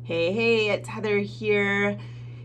Hey, it's Heather here.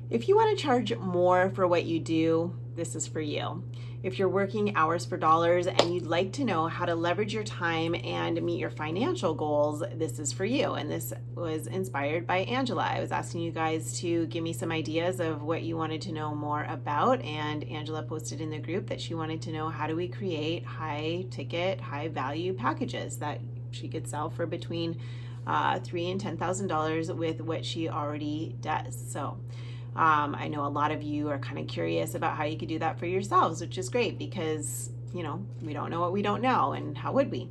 If you want to charge more for what you do, this is for you. If you're working hours for dollars and you'd like to know how to leverage your time and meet your financial goals, this is for you. And this was inspired by Angela. I was asking you guys to give me some ideas of what you wanted to know more about. And Angela posted in the group that she wanted to know how do we create high ticket, high value packages that she could sell for between $3,000 and $10,000 with what she already does. So I know a lot of you are kind of curious about how you could do that for yourselves, which is great because, we don't know what we don't know, and how would we?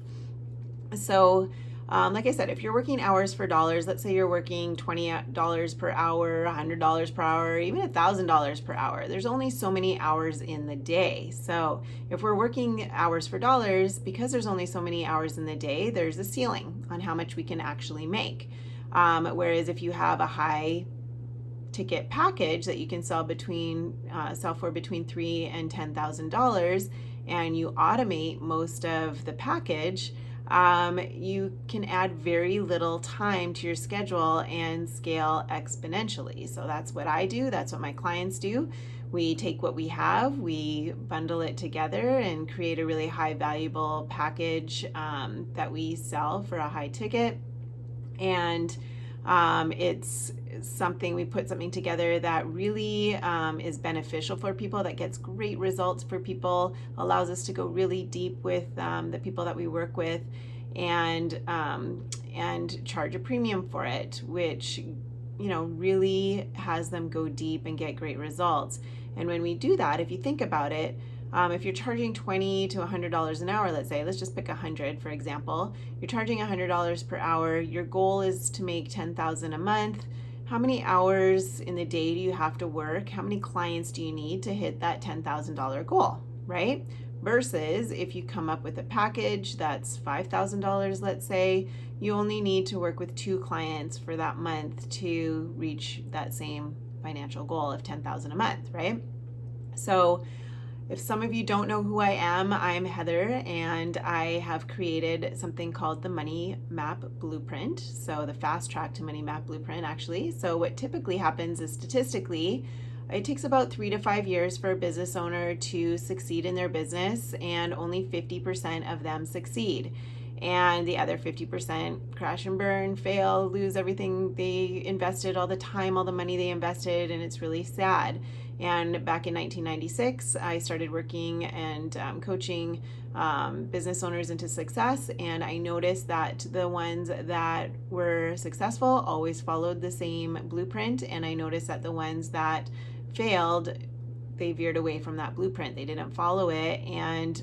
So, like I said, if you're working hours for dollars, let's say you're working $20 per hour, $100 per hour, even $1,000 per hour, there's only so many hours in the day. So if we're working hours for dollars, because there's only so many hours in the day, there's a ceiling on how much we can actually make. Whereas if you have a high ticket package that you can sell for between $3,000 and $10,000, and you automate most of the package, you can add very little time to your schedule and scale exponentially. So that's what I do. That's what my clients do. We take what we have, we bundle it together and create a really high valuable package that we sell for a high ticket. And it's something, we put something together that really is beneficial for people, that gets great results for people, allows us to go really deep with the people that we work with, and charge a premium for it, which really has them go deep and get great results. And when we do that, if you think about it, if you're charging $20 to $100 an hour, let's just pick 100 for example, you're charging $100 per hour. Your goal is to make $10,000 a month. How many hours in the day do you have to work? How many clients do you need to hit that $10,000 goal, right? Versus if you come up with a package that's $5,000, let's say, you only need to work with 2 clients for that month to reach that same financial goal of $10,000 a month, right? So if some of you don't know who I am, I'm Heather, and I have created something called the Money Map Blueprint. So the fast track to Money Map Blueprint, actually. So what typically happens is, statistically, it takes about 3 to 5 years for a business owner to succeed in their business, and only 50% of them succeed. And the other 50% crash and burn, fail, lose everything they invested, all the time, all the money they invested, and it's really sad. And back in 1996, I started working and coaching business owners into success, and I noticed that the ones that were successful always followed the same blueprint, and I noticed that the ones that failed, they veered away from that blueprint. They didn't follow it, and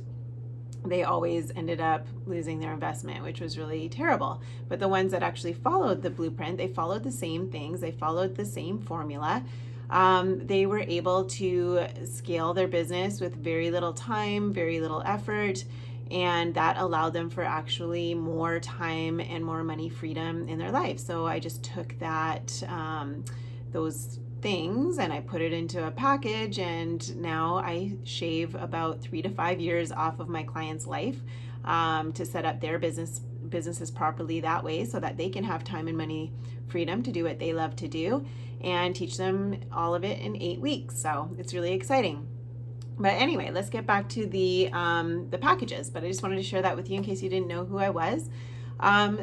they always ended up losing their investment, which was really terrible. But the ones that actually followed the blueprint, they followed the same things, they followed the same formula. They were able to scale their business with very little time, very little effort, and that allowed them for actually more time and more money freedom in their life. So I just took those things and I put it into a package, and now I shave about 3 to 5 years off of my client's life to set up their businesses properly that way, so that they can have time and money freedom to do what they love to do, and teach them all of it in 8 weeks. So it's really exciting. But anyway, let's get back to the packages. But I just wanted to share that with you in case you didn't know who I was.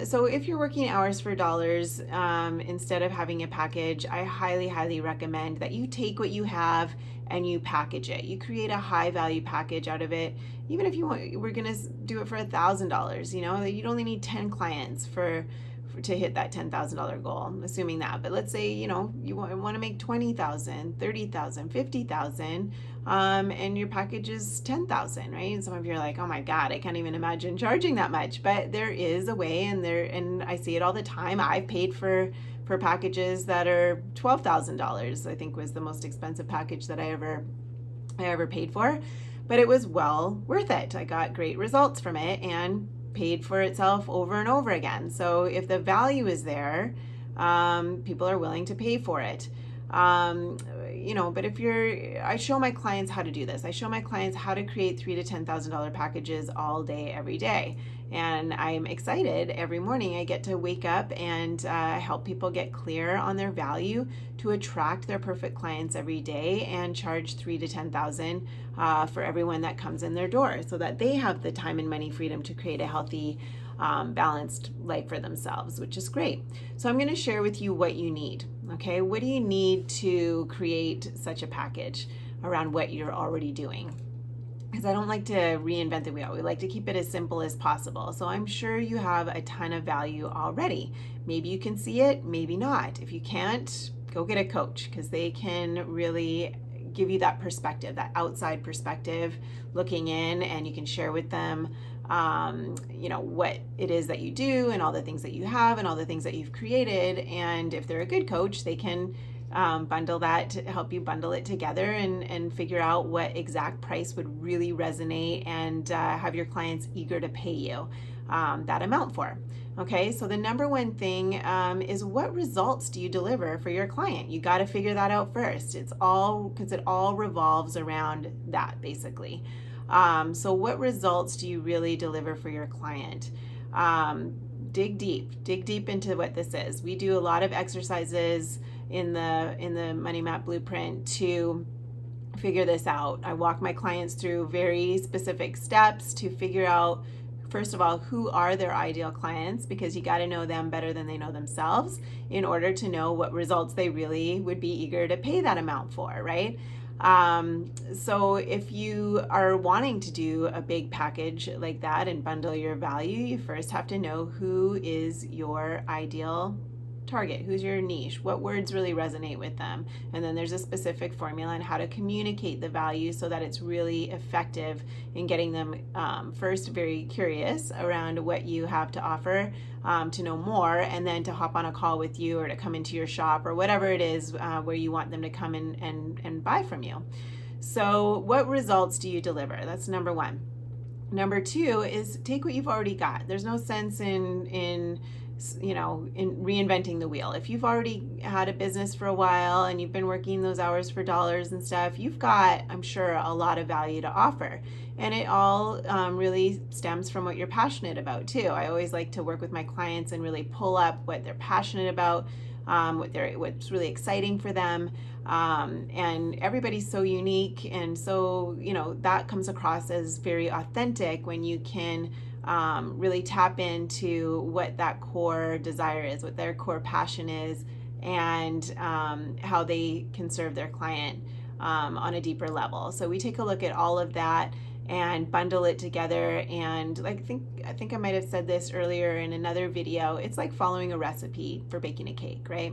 So if you're working hours for dollars, instead of having a package, I highly, highly recommend that you take what you have and you package it. You create a high value package out of it. Even if we're going to do it for $1,000, you'd only need 10 clients to hit that $10,000 goal. I'm assuming that. But let's say, you want to make 20,000, 30,000, 50,000, and your package is 10,000, right? And some of you are like, oh my God, I can't even imagine charging that much. But there is a way, and I see it all the time. I've paid for packages that are $12,000, I think was the most expensive package that I ever paid for. But it was well worth it. I got great results from it and paid for itself over and over again. So if the value is there, people are willing to pay for it. But I show my clients how to do this. I show my clients how to create $3,000 to $10,000 packages all day, every day. And I'm excited every morning. I get to wake up and help people get clear on their value to attract their perfect clients every day and charge $3,000 to $10,000 for everyone that comes in their door, so that they have the time and money freedom to create a healthy, balanced life for themselves, which is great. So I'm going to share with you what you need. Okay, what do you need to create such a package around what you're already doing? Because I don't like to reinvent the wheel. We like to keep it as simple as possible. So I'm sure you have a ton of value already. Maybe you can see it, maybe not. If you can't, go get a coach, because they can really give you that perspective, that outside perspective looking in, and you can share with them what it is that you do and all the things that you have and all the things that you've created. And if they're a good coach, they can bundle that to help you bundle it together and figure out what exact price would really resonate and have your clients eager to pay you that amount for. Okay, so the number one thing is, what results do you deliver for your client? You got to figure that out first. It's all because it all revolves around that, basically. So what results do you really deliver for your client? Dig deep into what this is. We do a lot of exercises in the Money Map Blueprint to figure this out. I walk my clients through very specific steps to figure out, first of all, who are their ideal clients, because you got to know them better than they know themselves in order to know what results they really would be eager to pay that amount for, right? So if you are wanting to do a big package like that and bundle your value, you first have to know who is your ideal target, who's your niche, what words really resonate with them. And then there's a specific formula on how to communicate the value so that it's really effective in getting them first very curious around what you have to offer, to know more, and then to hop on a call with you or to come into your shop or whatever it is where you want them to come in and buy from you. So what results do you deliver? That's number one. Number two is, take what you've already got. There's no sense in reinventing the wheel. If you've already had a business for a while and you've been working those hours for dollars and stuff, you've got, I'm sure, a lot of value to offer. And it all really stems from what you're passionate about too. I always like to work with my clients and really pull up what they're passionate about, what's really exciting for them. And everybody's so unique, and so that comes across as very authentic when you can really tap into what that core desire is, what their core passion is, and how they can serve their client on a deeper level. So we take a look at all of that and bundle it together. And I think I might have said this earlier in another video. It's like following a recipe for baking a cake, right?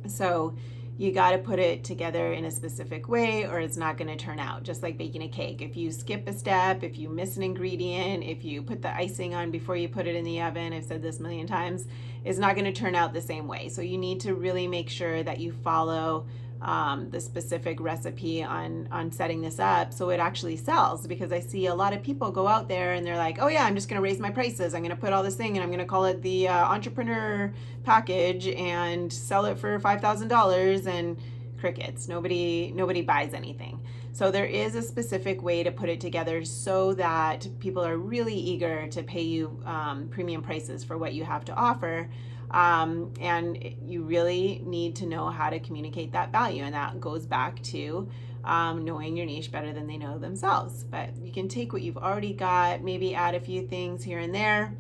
So you got to put it together in a specific way or it's not going to turn out. Just like baking a cake. If you skip a step, if you miss an ingredient, if you put the icing on before you put it in the oven, I've said this a million times, it's not going to turn out the same way. So you need to really make sure that you follow the specific recipe on setting this up so it actually sells. Because I see a lot of people go out there and they're like, oh yeah, I'm just going to raise my prices. I'm going to put all this thing and I'm going to call it the entrepreneur package and sell it for $5,000, and crickets. Nobody buys anything. So there is a specific way to put it together so that people are really eager to pay you premium prices for what you have to offer. And you really need to know how to communicate that value. And that goes back to knowing your niche better than they know themselves. But you can take what you've already got, maybe add a few things here and there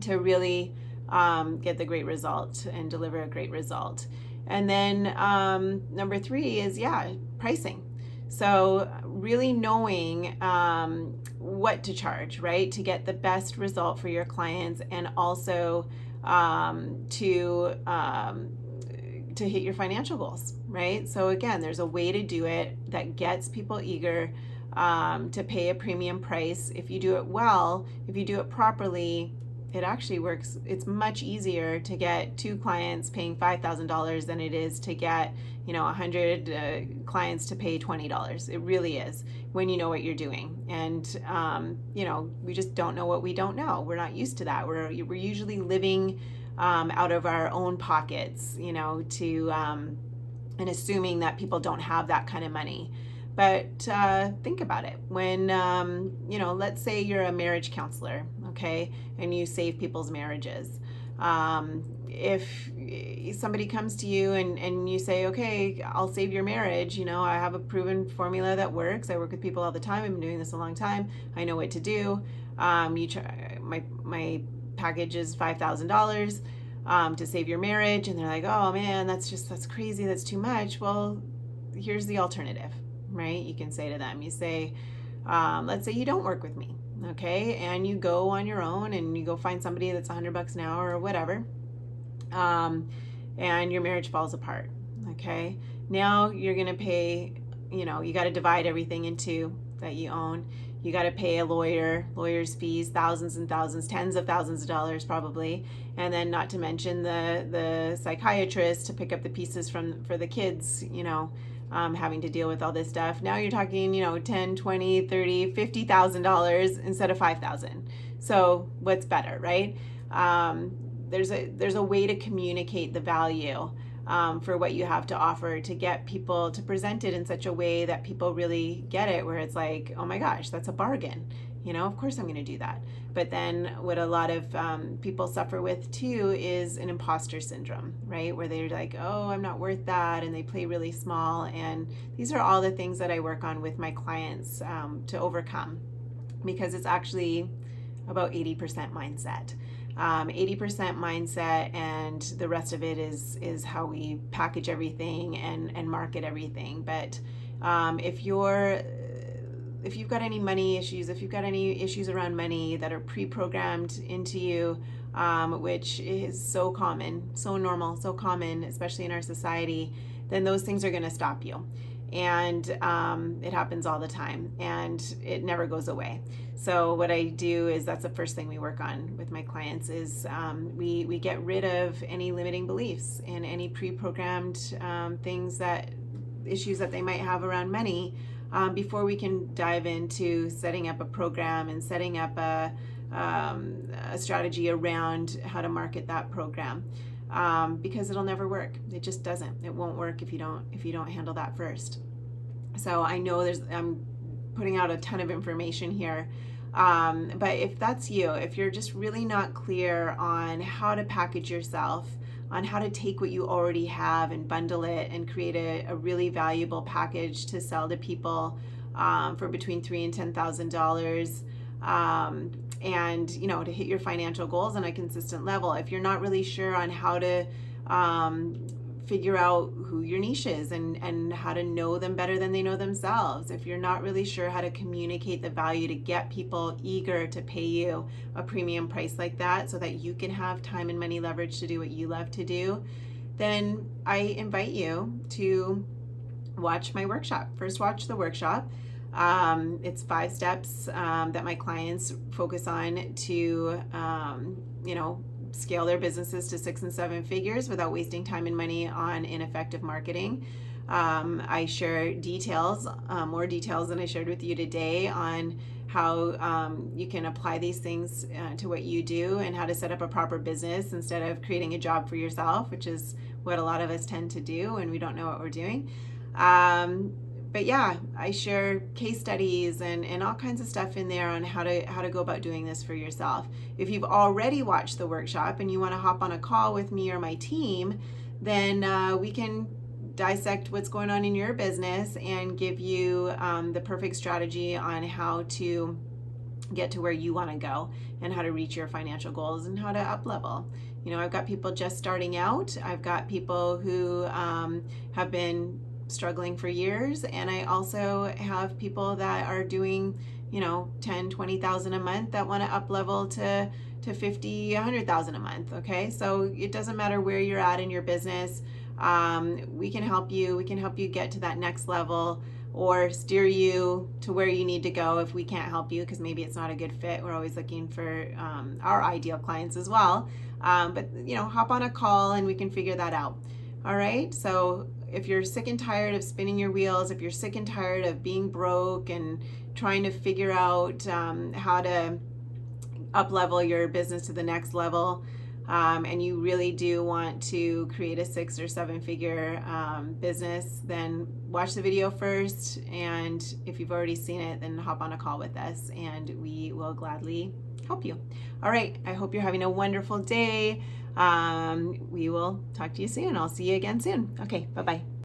to really get the great result and deliver a great result. And then number three is, pricing. So really knowing what to charge, right, to get the best result for your clients, and also to hit your financial goals, right? So again, there's a way to do it that gets people eager to pay a premium price. If you do it well, if you do it properly, it actually works. It's much easier to get 2 clients paying $5,000 than it is to get 100 clients to pay $20. It really is, when you know what you're doing. And we just don't know what we don't know. We're not used to that. We're usually living out of our own pockets, to and assuming that people don't have that kind of money. But think about it. When, let's say you're a marriage counselor, okay, and you save people's marriages. If somebody comes to you and you say, okay, I'll save your marriage, I have a proven formula that works. I work with people all the time. I've been doing this a long time. I know what to do. My package is $5,000 to save your marriage. And they're like, oh man, that's crazy. That's too much. Well, here's the alternative, right? You can say to them, you say, let's say you don't work with me, okay? And you go on your own and you go find somebody that's $100 an hour or whatever. And your marriage falls apart, okay? Now you're going to pay, you got to divide everything in two that you own. You got to pay a lawyer's fees, thousands and thousands, tens of thousands of dollars probably. And then not to mention the psychiatrist to pick up the pieces for the kids, having to deal with all this stuff. Now you're talking, $10, $20, $30, $50,000 instead of $5,000. So what's better, right? There's a way to communicate the value for what you have to offer, to get people to present it in such a way that people really get it, where it's like, oh my gosh, that's a bargain. Of course I'm going to do that. But then what a lot of people suffer with too is an imposter syndrome, right? Where they're like, oh, I'm not worth that. And they play really small. And these are all the things that I work on with my clients to overcome, because it's actually about 80% mindset. 80% mindset, and the rest of it is how we package everything and market everything. But if you've got any money issues, if you've got any issues around money that are pre-programmed into you, which is so common, so normal, so common, especially in our society, then those things are going to stop you. And it happens all the time, and it never goes away. So what I do is, that's the first thing we work on with my clients is we get rid of any limiting beliefs and any pre-programmed issues that they might have around money before we can dive into setting up a program and setting up a strategy around how to market that program. Because it'll never work. It just doesn't. It won't work if you don't handle that first. So I know I'm putting out a ton of information here, but if that's you, if you're just really not clear on how to package yourself, on how to take what you already have and bundle it and create a really valuable package to sell to people for between $3,000 and $10,000. And to hit your financial goals on a consistent level. If you're not really sure on how to figure out who your niche is and how to know them better than they know themselves, if you're not really sure how to communicate the value to get people eager to pay you a premium price like that so that you can have time and money leverage to do what you love to do, then I invite you to watch my workshop. First, watch the workshop. It's 5 steps that my clients focus on to, scale their businesses to 6 and 7 figures without wasting time and money on ineffective marketing. I share details, more details than I shared with you today, on how you can apply these things to what you do and how to set up a proper business instead of creating a job for yourself, which is what a lot of us tend to do when we don't know what we're doing. But yeah, I share case studies and all kinds of stuff in there on how to go about doing this for yourself. If you've already watched the workshop and you want to hop on a call with me or my team, then we can dissect what's going on in your business and give you the perfect strategy on how to get to where you want to go and how to reach your financial goals and how to up level. I've got people just starting out. I've got people who have been struggling for years, and I also have people that are doing 10, 20,000 a month that want to up level to 50, 100,000 a month. Okay, so it doesn't matter where you're at in your business. We can help you get to that next level, or steer you to where you need to go if we can't help you because maybe it's not a good fit. We're always looking for our ideal clients as well, but hop on a call and we can figure that out. All right, so if you're sick and tired of spinning your wheels, if you're sick and tired of being broke and trying to figure out how to up level your business to the next level, and you really do want to create a 6 or 7 figure business, then watch the video first. And if you've already seen it, then hop on a call with us and we will gladly help you. All right. I hope you're having a wonderful day. We will talk to you soon. I'll see you again soon. Okay. Bye-bye.